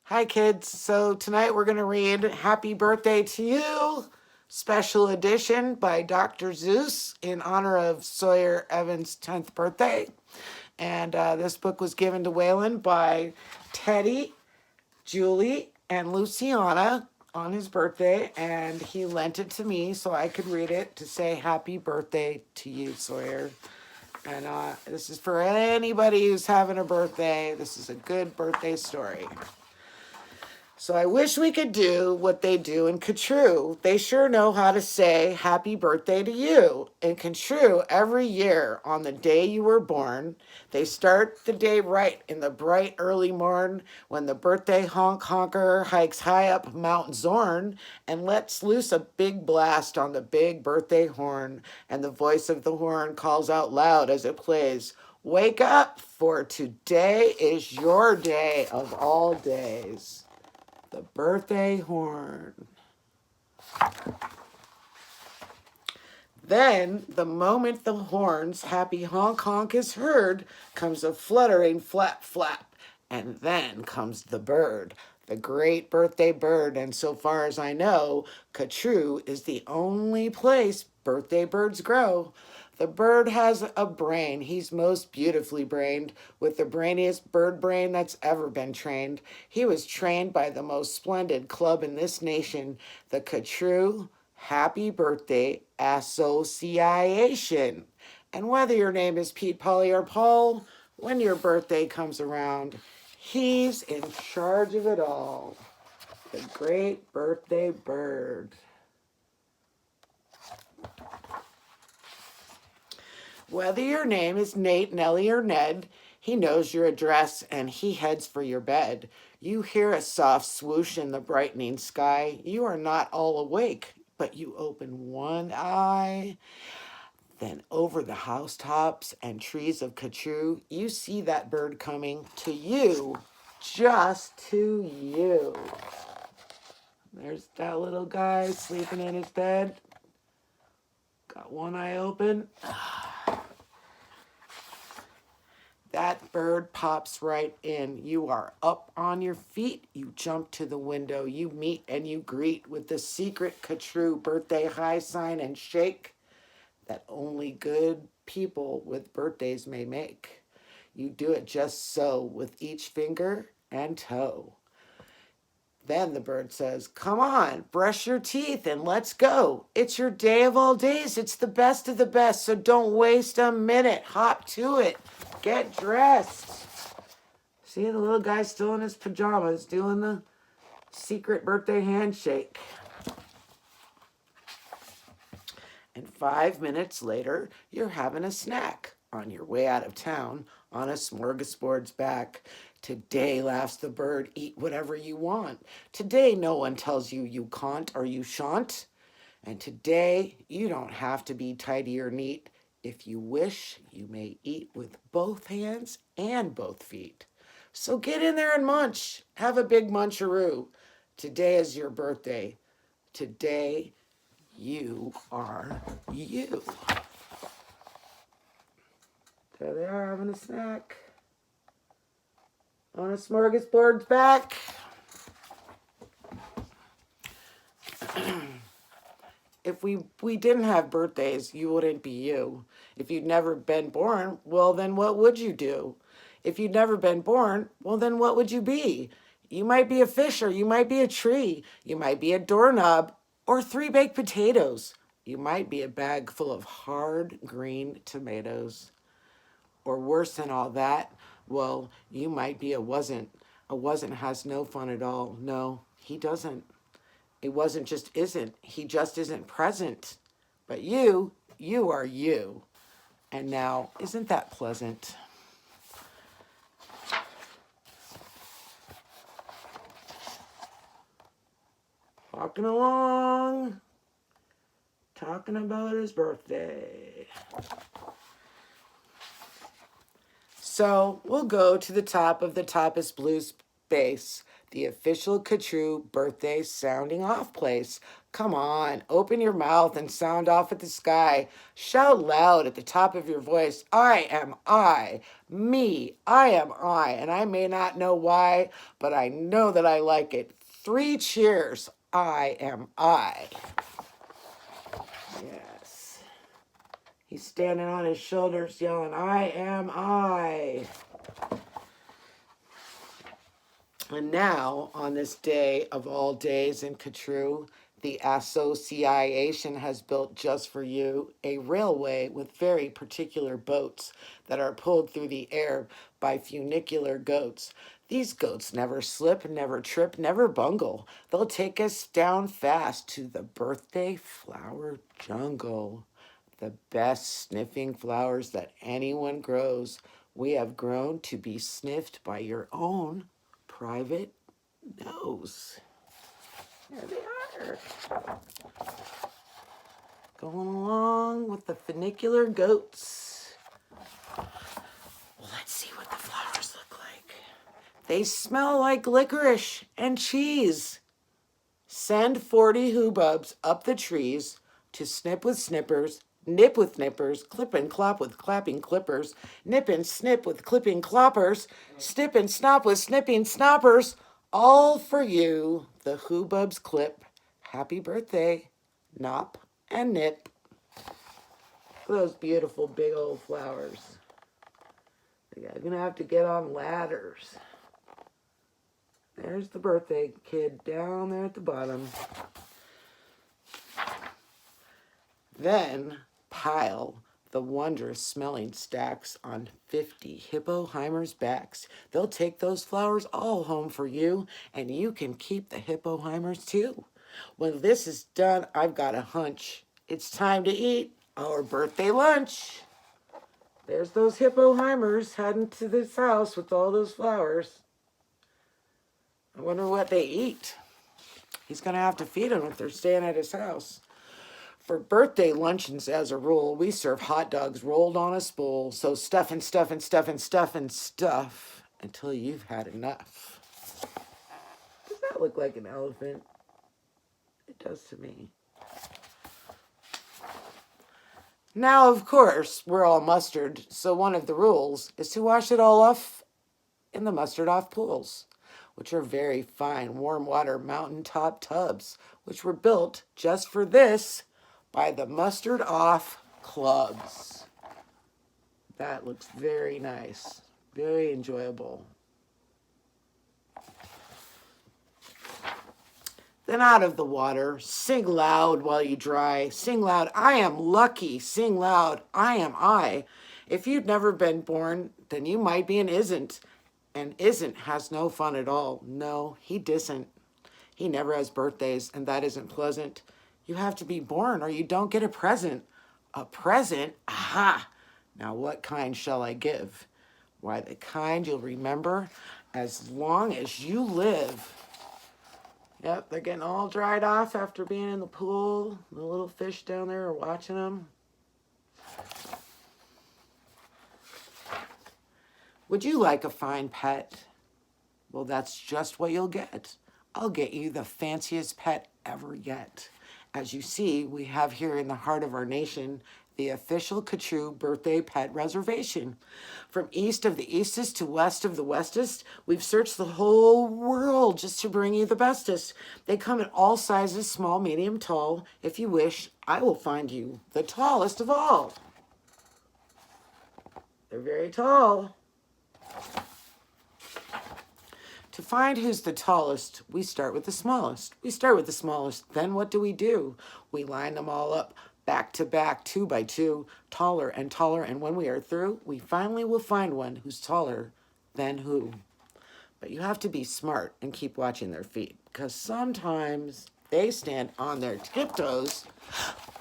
Hi, kids. So tonight we're going to read Happy Birthday to You, special edition by Dr. Zeus in honor of Sawyer Evans' 10th birthday. And this book was given to Waylon by Teddy, Julie, and Luciana on his birthday. And he lent it to me so I could read it to say happy birthday to you, Sawyer. And this is for anybody who's having a birthday. This is a good birthday story. So I wish we could do what they do in Katrue. They sure know how to say happy birthday to you. In Katrue, every year on the day you were born, they start the day right in the bright early morn when the birthday honker hikes high up Mount Zorn and lets loose a big blast on the big birthday horn. And the voice of the horn calls out loud as it plays, "Wake up, for today is your day of all days." The birthday horn. Then, the moment the horn's happy honk honk is heard, comes a fluttering flap flap, and then comes the bird, the great birthday bird. And so far as I know, Katrue is the only place birthday birds grow. The bird has a brain. He's most beautifully brained, with the brainiest bird brain that's ever been trained. He was trained by the most splendid club in this nation, the Katrue Happy Birthday Association. And whether your name is Pete, Polly, or Paul, when your birthday comes around, he's in charge of it all. The great birthday bird. Whether your name is Nate, Nellie, or Ned, he knows your address and he heads for your bed. You hear a soft swoosh in the brightening sky. You are not all awake, but you open one eye. Then over the housetops and trees of Katrue, you see that bird coming to you, just to you. There's that little guy sleeping in his bed. Got one eye open. That bird pops right in. You are up on your feet. You jump to the window. You meet and you greet with the secret Katrue birthday high sign and shake that only good people with birthdays may make. You do it just so with each finger and toe. Then the bird says, "Come on, brush your teeth and let's go. It's your day of all days. It's the best of the best, so don't waste a minute. Hop to it. Get dressed." See, the little guy's still in his pajamas doing the secret birthday handshake. And 5 minutes later, you're having a snack on your way out of town on a smorgasbord's back. Today, laughs the bird, eat whatever you want. Today, no one tells you you can't or you shan't. And today, you don't have to be tidy or neat. If you wish, you may eat with both hands and both feet. So get in there and munch. Have a big muncharoo. Today is your birthday. Today, you are you. There they are having a snack on a smorgasbord's back. If we didn't have birthdays, you wouldn't be you. If you'd never been born, well, then what would you do? If you'd never been born, well, then what would you be? You might be a fish, or you might be a tree. You might be a doorknob or 3 baked potatoes. You might be a bag full of hard green tomatoes. Or worse than all that, well, you might be a wasn't. A wasn't has no fun at all. No, he doesn't. It wasn't just isn't. He just isn't present. But you are you. And now, isn't that pleasant? Walking along, talking about his birthday. So we'll go to the top of the Tapas Blues Base, the official Katrue birthday sounding off place. Come on, open your mouth and sound off at the sky. Shout loud at the top of your voice. I am I. Me. I am I. And I may not know why, but I know that I like it. 3 cheers. I am I. Yes. He's standing on his shoulders yelling, I am I. And now, on this day of all days in Katru, the association has built just for you a railway with very particular boats that are pulled through the air by funicular goats. These goats never slip, never trip, never bungle. They'll take us down fast to the birthday flower jungle. The best sniffing flowers that anyone grows. We have grown to be sniffed by your own private nose. There they are. Going along with the funicular goats. Well, let's see what the flowers look like. They smell like licorice and cheese. Send 40 hoobubs up the trees to snip with snippers, nip with nippers, clip and clop with clapping clippers, nip and snip with clipping cloppers, snip and snop with snipping snoppers. All for you, the hoobubs clip. Happy birthday, Nop and Nip. Look at those beautiful big old flowers. You're going to have to get on ladders. There's the birthday kid down there at the bottom. Then pile the wondrous smelling stacks on 50 hippoheimers' backs. They'll take those flowers all home for you, and you can keep the hippoheimers too. When this is done, I've got a hunch. It's time to eat our birthday lunch. There's those hippoheimers heading to this house with all those flowers. I wonder what they eat. He's going to have to feed them if they're staying at his house. For birthday luncheons, as a rule, we serve hot dogs rolled on a spool. So stuff and stuff and stuff and stuff and stuff until you've had enough. Does that look like an elephant? It does to me. Now, of course, we're all mustard, so one of the rules is to wash it all off in the mustard off pools, which are very fine warm water mountaintop tubs, which were built just for this by the Mustard Off Clubs. That looks very nice, very enjoyable. Then out of the water, sing loud while you dry. Sing loud, I am lucky. Sing loud, I am I. If you'd never been born, then you might be an isn't. And isn't has no fun at all. No, he disn't. He never has birthdays, and that isn't pleasant. You have to be born or you don't get a present. A present? Aha! Now what kind shall I give? Why, the kind you'll remember as long as you live. Yep, they're getting all dried off after being in the pool. The little fish down there are watching them. Would you like a fine pet? Well, that's just what you'll get. I'll get you the fanciest pet ever yet. As you see, we have here in the heart of our nation the official Katru birthday pet reservation. From east of the eastest to west of the westest, we've searched the whole world just to bring you the bestest. They come in all sizes, small, medium, tall. If you wish, I will find you the tallest of all. They're very tall. To find who's the tallest, we start with the smallest. Then what do? We line them all up, back to back, 2 by 2, taller, and when we are through, we finally will find one who's taller than who. But you have to be smart and keep watching their feet, because sometimes they stand on their tiptoes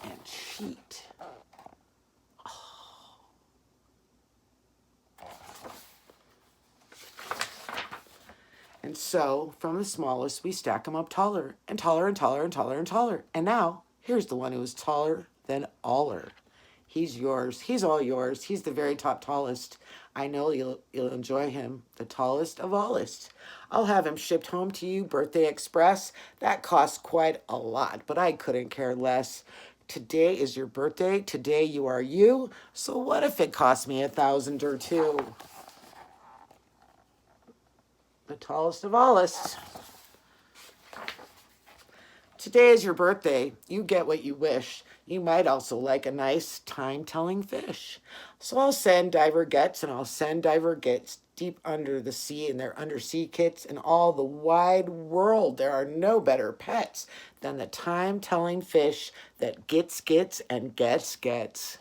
and cheat. And so, from the smallest, we stack them up taller and taller and taller and taller and taller. And now, here's the one who is taller than aller. He's yours. He's all yours. He's the very top tallest. I know you'll enjoy him, the tallest of allest. I'll have him shipped home to you, Birthday Express. That costs quite a lot, but I couldn't care less. Today is your birthday. Today you are you. So what if it cost me 1,000 or two? The tallest of allest. Today is your birthday. You get what you wish. You might also like a nice time-telling fish. So I'll send Diver Gets, and I'll send Diver Gets deep under the sea in their undersea kits. In all the wide world, there are no better pets than the time-telling fish that gets, and gets.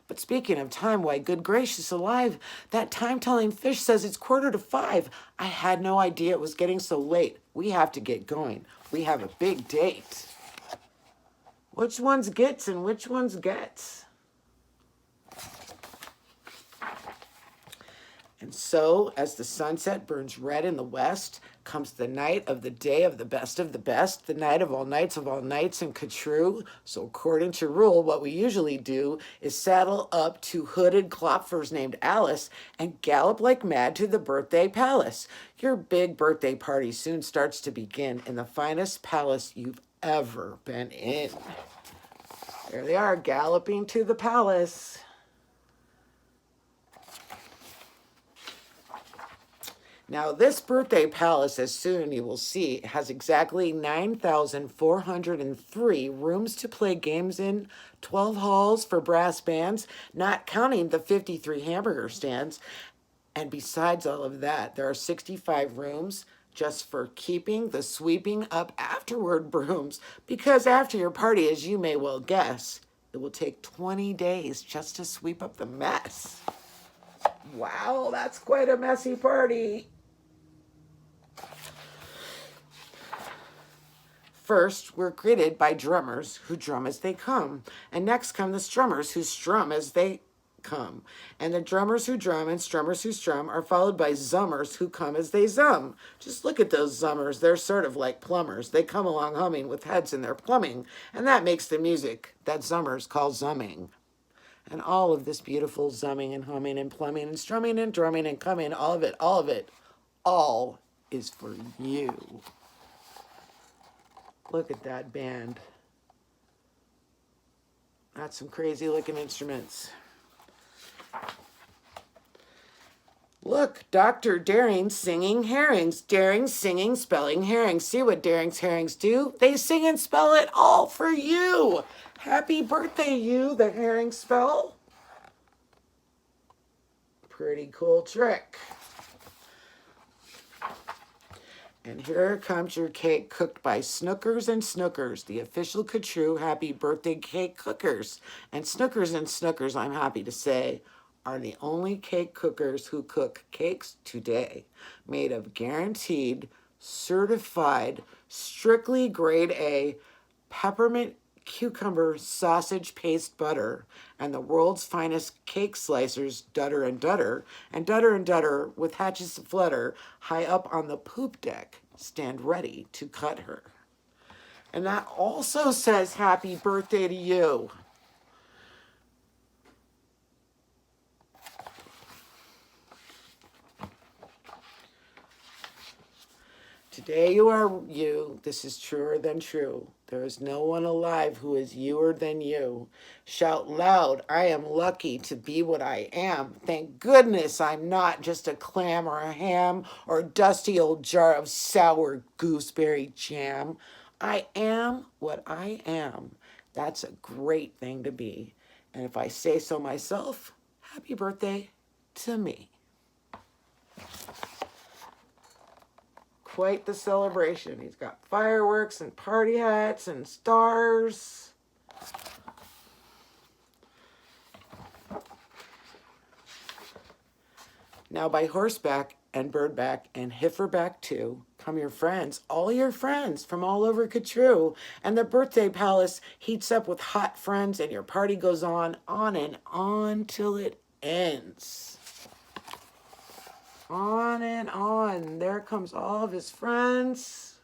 But speaking of time, why, good gracious alive, that time-telling fish says it's 4:45. I had no idea it was getting so late. We have to get going. We have a big date. Which one's gets and which one's gets? And so, as the sunset burns red in the west, comes the night of the day of the best, the night of all nights in Katru. So according to rule, what we usually do is saddle up two hooded klopfers named Alice and gallop like mad to the birthday palace. Your big birthday party soon starts to begin in the finest palace you've ever been in. There they are, galloping to the palace. Now, this birthday palace, as soon you will see, has exactly 9,403 rooms to play games in, 12 halls for brass bands, not counting the 53 hamburger stands. And besides all of that, there are 65 rooms just for keeping the sweeping up afterward brooms, because after your party, as you may well guess, it will take 20 days just to sweep up the mess. Wow, that's quite a messy party. First, we're greeted by drummers who drum as they come. And next come the strummers who strum as they come. And the drummers who drum and strummers who strum are followed by zummers who come as they zum. Just look at those zummers. They're sort of like plumbers. They come along humming with heads in their plumbing. And that makes the music that zummers call zumming. And all of this beautiful zumming and humming and plumbing and strumming and drumming and coming, all of it, all is for you. Look at that band. That's some crazy looking instruments. Look, Dr. Daring singing herrings. Daring singing, spelling herrings. See what Daring's herrings do? They sing and spell it all for you. Happy birthday, you, the herring spell. Pretty cool trick. And here comes your cake cooked by Snookers and Snookers, the official Katru happy birthday cake cookers. And Snookers, I'm happy to say, are the only cake cookers who cook cakes today, made of guaranteed, certified, strictly grade A, peppermint cucumber sausage paste butter, and the world's finest cake slicers, Dutter and Dutter, with hatchets of flutter high up on the poop deck, stand ready to cut her. And that also says happy birthday to you. Today you are you. This is truer than true. There is no one alive who is youer than you. Shout loud, I am lucky to be what I am. Thank goodness I'm not just a clam or a ham or a dusty old jar of sour gooseberry jam. I am what I am. That's a great thing to be. And if I say so myself, happy birthday to me. Quite the celebration. He's got fireworks and party hats and stars. Now by horseback and birdback and heiferback too come your friends, all your friends from all over Katru. And the birthday palace heats up with hot friends and your party goes on and on till it ends. On and on. There comes all of his friends.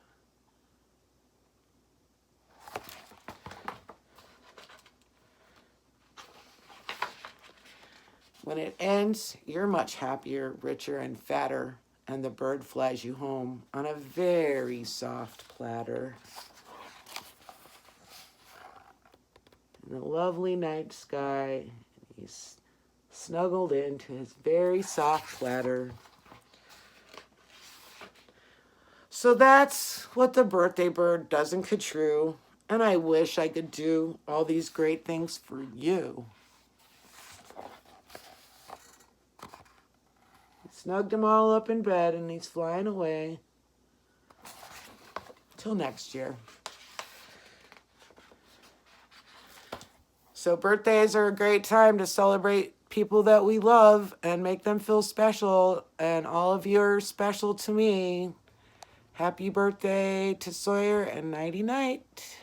When it ends, you're much happier, richer, and fatter, and the bird flies you home on a very soft platter. In the lovely night sky, he's snuggled into his very soft platter. So that's what the birthday bird does in Katrue, and I wish I could do all these great things for you. Snugged him all up in bed, and he's flying away. Till next year. So birthdays are a great time to celebrate people that we love and make them feel special. And all of you are special to me. Happy birthday to Sawyer and nighty night.